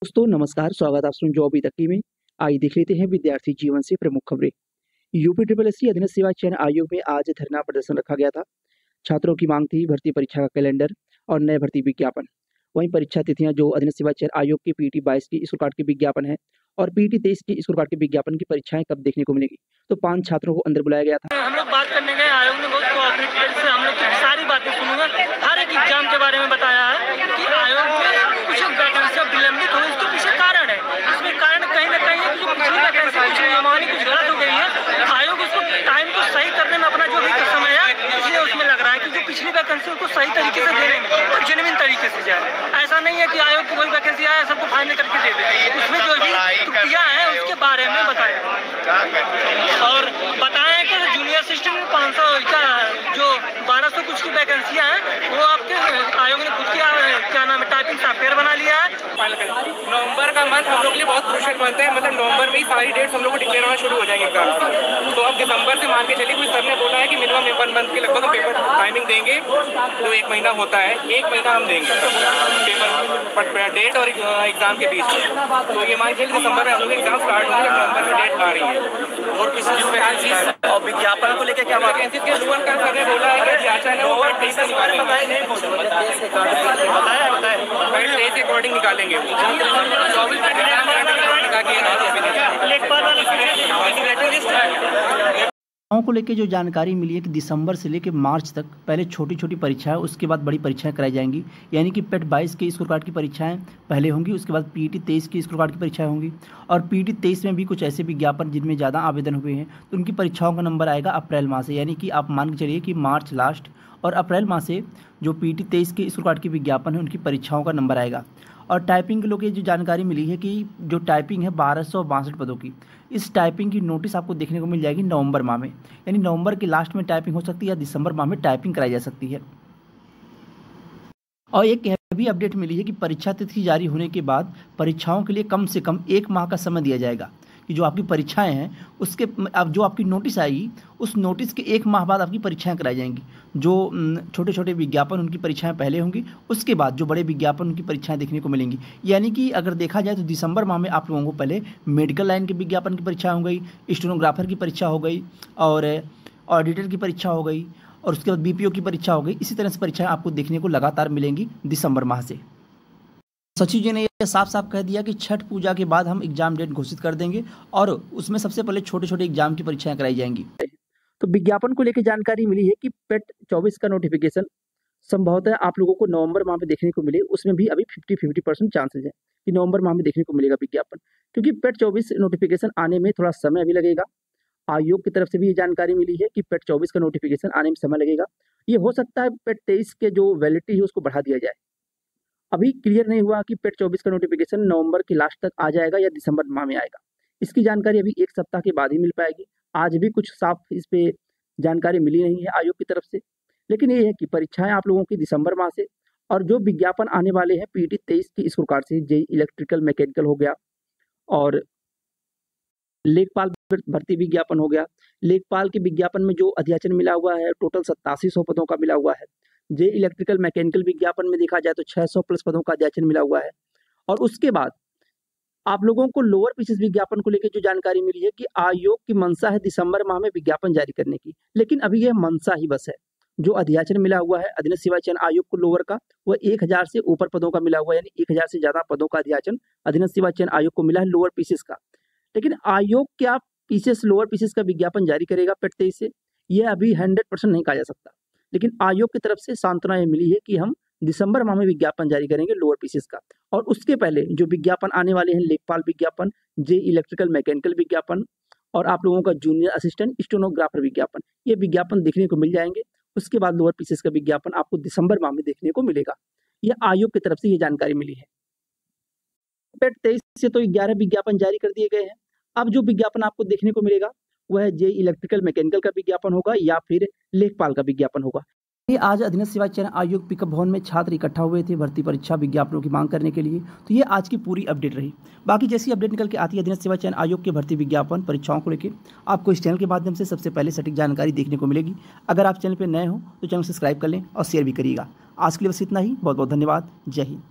दोस्तों नमस्कार, स्वागत है आप जॉब अभी तक में। आइए देख लेते हैं विद्यार्थी जीवन से प्रमुख खबरें। यूपी ट्रिपल एस सी अधीनस्थ सेवा चयन आयोग में आज धरना प्रदर्शन रखा गया था। छात्रों की मांग थी भर्ती परीक्षा का कैलेंडर और नए भर्ती विज्ञापन। वहीं परीक्षा तिथियां जो अधीनस्थ सेवा चयन आयोग के पीटी 22 की स्कोर कार्ड के विज्ञापन है और पीटी 23 की स्कोर कार्ड के विज्ञापन की परीक्षाएं कब देखने को मिलेगी। तो 5 छात्रों को अंदर बुलाया गया था। हम लोग बात करने गए, आयोग ने बहुत कोऑपरेट से हम लोग की सारी बातें सुनूंगा। हर एक एग्जाम के बारे में बताया है कि आयोग में कुछ वैकेंसी विलंबित हो, इसके पीछे कारण है। इसमें कारण कहीं ना कहीं है कि जो पिछली वैकेंसी कुछ नियमावली कुछ गलत हो गई है। आयोग उसको टाइम को सही करने में अपना जो भी समय है, इसलिए उसमें लग रहा है कि जो पिछली वैकेंसी उसको सही तरीके से देने में और जेन्युइन तरीके से जाए। ऐसा नहीं है कि आयोग की कोई वैकेंसी आया सबको फाइनल करके दे दे। उसमें जो भी किया है उसके बारे में बताया और बताएं कि जूनियर असिस्टेंट में 500 का जो 1200 कुछ की वैकेंसियां हैं वो आपके आयोग ने खुद किया, क्या नाम है, टाइपिंग सॉफ्टवेयर बना लिया है। नवंबर का मंथ हम लोग के लिए बहुत क्रूशियल मंथ है। मतलब नवंबर में ही सारी डेट्स हम लोग को डिक्लेयर होना शुरू हो जाएंगे एग्जाम की। तो अब दिसंबर से मान के चलिए, कोई सर ने बोला है कि मिनिमम 1 मंथ के लगभग पेपर टाइमिंग देंगे। तो 1 महीना होता है, 1 महीना हम देंगे पेपर डेट और एग्जाम के बीच। तो ये मान के चलिए दिसंबर में हम लोग एग्जाम स्टार्ट होंगे, नवंबर में डेट आ रही है। और किसी वैकेंसी और विज्ञापन को लेकर क्या वैकेंसी के लोअर का सर ने बोला है कि आचार्य ने ओवर तेईस के अकॉर्डिंग निकालेंगे। को लेकर जो जानकारी मिली है कि दिसंबर से लेकर मार्च तक पहले छोटी छोटी परीक्षाएं, उसके बाद बड़ी परीक्षाएं कराई जाएंगी। यानी कि पेट 22 के स्कोर कार्ड की परीक्षाएं पहले होंगी, उसके बाद पीटी 23 की स्कोर कार्ड की परीक्षाएं होंगी और पीटी 23 में भी कुछ ऐसे विज्ञापन जिनमें ज़्यादा आवेदन हुए हैं तो उनकी परीक्षाओं का नंबर आएगा अप्रैल माह से। यानी कि आप मान के चलिए कि मार्च लास्ट और अप्रैल माह से जो पीटी 23 के स्कोर कार्ड के विज्ञापन है उनकी परीक्षाओं का नंबर आएगा। और टाइपिंग के लोग ये जो जानकारी मिली है कि जो टाइपिंग है 1262 पदों की, इस टाइपिंग की नोटिस आपको देखने को मिल जाएगी नवंबर माह में। यानी नवंबर के लास्ट में टाइपिंग हो सकती है या दिसंबर माह में टाइपिंग कराई जा सकती है। और एक भी अपडेट मिली है कि परीक्षा तिथि जारी होने के बाद परीक्षाओं के लिए कम से कम 1 माह का समय दिया जाएगा कि जो आपकी परीक्षाएं हैं उसके अब जो आपकी नोटिस आएगी उस नोटिस के 1 माह बाद आपकी परीक्षाएं कराई जाएंगी। जो छोटे छोटे विज्ञापन उनकी परीक्षाएं पहले होंगी, उसके बाद जो बड़े विज्ञापन उनकी परीक्षाएं देखने को मिलेंगी। यानी कि अगर देखा जाए तो दिसंबर माह में आप लोगों को पहले मेडिकल लाइन के विज्ञापन की परीक्षा हो गई, स्टेनोग्राफर की परीक्षा हो गई और ऑडिटर की परीक्षा हो गई और उसके बाद बीपीओ की परीक्षा हो गई। इसी तरह से परीक्षाएं आपको देखने को लगातार मिलेंगी दिसंबर माह से। सचिव जी ने यह साफ साफ कह दिया कि छठ पूजा के बाद हम एग्जाम डेट घोषित कर देंगे और उसमें सबसे पहले छोटे छोटे एग्जाम की परीक्षाएं कराई जाएंगी। तो विज्ञापन को लेकर जानकारी मिली है कि पेट 24 का नोटिफिकेशन संभवतः आप लोगों को नवंबर माह में देखने को मिले। उसमें भी अभी 50% चांसेस है कि नवंबर माह में देखने को मिलेगा विज्ञापन, क्योंकि पेट 24 नोटिफिकेशन आने में थोड़ा समय अभी लगेगा। आयोग की तरफ से भी ये जानकारी मिली है कि पेट 24 का नोटिफिकेशन आने में समय लगेगा। ये हो सकता है पेट 23 के जो वैलिडिटी है उसको बढ़ा दिया जाए। अभी क्लियर नहीं हुआ कि पेट 24 का नोटिफिकेशन नवंबर के लास्ट तक आ जाएगा या दिसंबर माह में आएगा। इसकी जानकारी अभी 1 सप्ताह के बाद ही मिल पाएगी। आज भी कुछ साफ इस पे जानकारी मिली नहीं है आयोग की तरफ से, लेकिन ये है कि परीक्षाएं आप लोगों की दिसंबर माह से और जो विज्ञापन आने वाले हैं पीटी 23 की स्कोर कार्ड से, जेई इलेक्ट्रिकल मैकेनिकल हो गया और लेखपाल भर्ती विज्ञापन हो गया। लेखपाल के विज्ञापन में जो अध्याचन मिला हुआ है टोटल 8700 पदों का मिला हुआ है। जे इलेक्ट्रिकल मैकेनिकल विज्ञापन में देखा जाए तो 600 प्लस पदों का अध्याचन मिला हुआ है। और उसके बाद आप लोगों को लोअर पीसीएस विज्ञापन को लेकर जो जानकारी मिली है कि आयोग की मंशा है दिसंबर माह में विज्ञापन जारी करने की, लेकिन अभी यह मंशा ही बस है। जो अध्याचन मिला हुआ है अधीनस्थ सेवा चयन आयोग को लोअर का, वह 1000 से ऊपर पदों का मिला हुआ है। यानी 1000 से ज्यादा पदों का अध्याचन अधीनस्थ सेवा चयन आयोग को मिला है लोअर पीसीएस का। लेकिन आयोग क्या पीसीएस लोअर पीसीएस का विज्ञापन जारी करेगा पेट 23 से, यह अभी 100% नहीं कहा जा सकता। लेकिन आयोग की तरफ से सांत्वना ये मिली है कि हम दिसंबर माह में विज्ञापन जारी करेंगे लोअर पीसीएस का। और उसके पहले जो विज्ञापन आने वाले हैं लेखपाल विज्ञापन, जे इलेक्ट्रिकल मैकेनिकल विज्ञापन और आप लोगों का जूनियर असिस्टेंट स्टेनोग्राफर विज्ञापन, ये विज्ञापन देखने को मिल जाएंगे। उसके बाद लोअर पीसीएस का विज्ञापन आपको दिसंबर माह में देखने को मिलेगा। यह आयोग की तरफ से ये जानकारी मिली है। पेट 23 से तो 11 विज्ञापन जारी कर दिए गए हैं। अब जो विज्ञापन आपको देखने को मिलेगा वह जे इलेक्ट्रिकल मैकेनिकल का विज्ञापन होगा या फिर लेखपाल का विज्ञापन होगा। आज अधीनस्थ सेवा चयन आयोग पिकअप भवन में छात्र इकट्ठा हुए थे भर्ती परीक्षा विज्ञापनों की मांग करने के लिए। तो ये आज की पूरी अपडेट रही। बाकी जैसी अपडेट निकल के आती है अधीनस्थ सेवा चयन आयोग के भर्ती विज्ञापन परीक्षाओं को लेकर, आपको इस चैनल के माध्यम से सबसे पहले सटीक जानकारी देखने को मिलेगी। अगर आप चैनल पर नए हो तो चैनल सब्सक्राइब कर लें और शेयर भी करिएगा। आज के लिए बस इतना ही। बहुत बहुत धन्यवाद। जय हिंद।